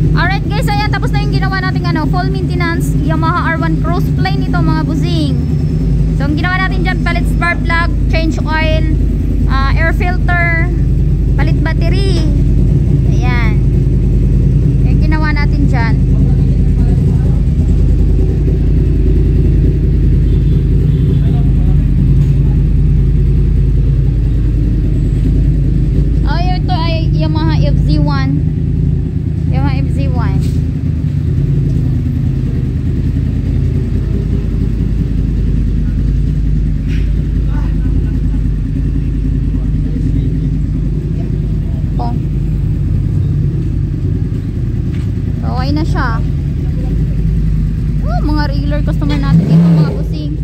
Alright guys, ayan, tapos na yung ginawa natin full maintenance Yamaha R1 Crossplane ito mga busing. So ang ginawa natin dyan, palit spark plug, change oil, air filter, palit battery. Ayan yung ginawa natin dyan. Ito ay Yamaha FZ1. Yamaha FZ1. Oh. Okay na siya. Oh, mga regular customer natin dito mga busing.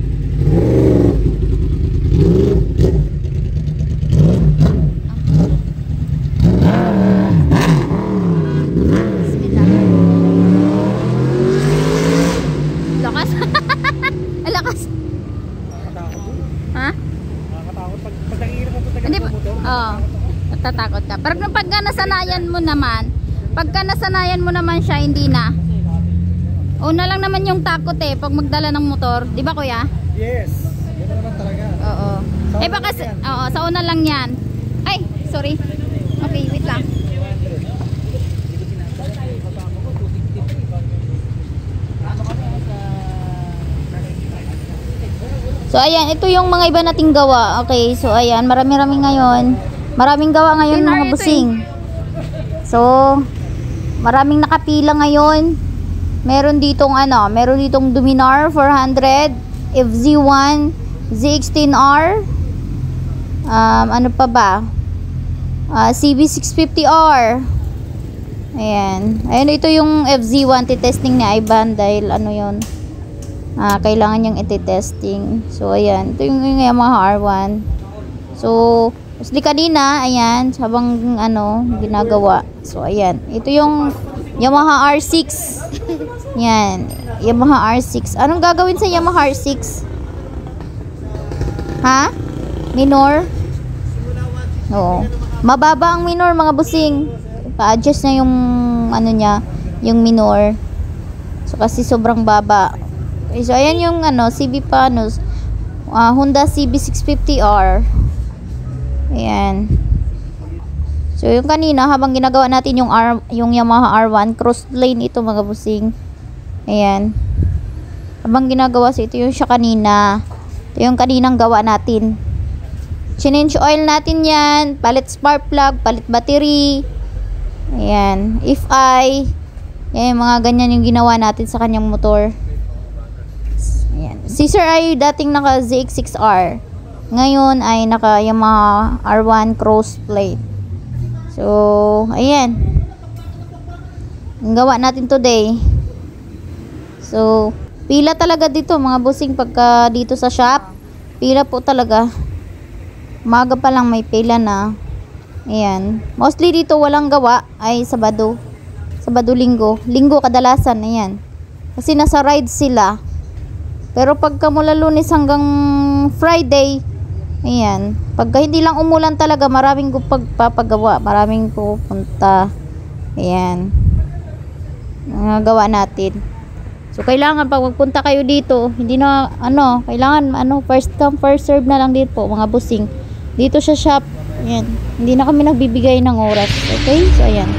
Natatakot ka. Pero pagka nasanayan mo naman siya, hindi na. Una lang naman yung takot pag magdala ng motor, di ba kuya? Yes. Yan naman talaga. Oo. Baka sa una lang yan. Ay, sorry. Okay, wait lang. So ayan, ito yung mga iba nating gawa. Okay, so ayan, maraming gawa ngayon mga busing. So maraming nakapila ngayon. Meron ditong Dominar 400, FZ1, Z16R, ano pa ba? CB650R. Ayan, ito yung FZ1, titesting ni Ivan dahil kailangan niyang iti-testing. So ayan, ito yung Yamaha R1. So mostly kanina, ayan, habang ginagawa. So ayan, ito yung Yamaha R6. Yan, Yamaha R6. Anong gagawin sa Yamaha R6? Ha? Minor? Oo. Mababa ang minor mga busing. Pa-adjust na yung niya, yung minor. So kasi sobrang baba. Okay, so ayan yung CB Panos, Honda CB650R. Ayan. So yung kanina habang ginagawa natin yung Yamaha R1 Crossplane ito mga busing. Ayan. Habang ginagawa ito yung siya kanina. Ito yung kaninang gawa natin. Change oil natin yan, palit spark plug, palit battery. Ayan. Yan, mga ganyan yung ginawa natin sa kanyang motor. Ayan. Si Sir ay dating naka ZX6R. Ngayon ay naka Yamaha R1 Crossplane. So, ayan. Ang gawa natin today. So, pila talaga dito mga busing pagka dito sa shop. Pila po talaga. Maga pa lang may pila na. Ayan. Mostly dito walang gawa ay Sabado. Sabado, Linggo. Linggo kadalasan. Ayan. Kasi nasa ride sila. Pero pagka mula Lunes hanggang Friday, ayan, pagka hindi lang umulan talaga, maraming pagpapagawa, maraming pupunta. Ayan, gawa natin. So kailangan pag magpunta kayo dito, hindi na kailangan first come first serve na lang dito po mga busing. Dito sa shop. Ayan, hindi na kami nagbibigay ng oras. Okay? So ayan.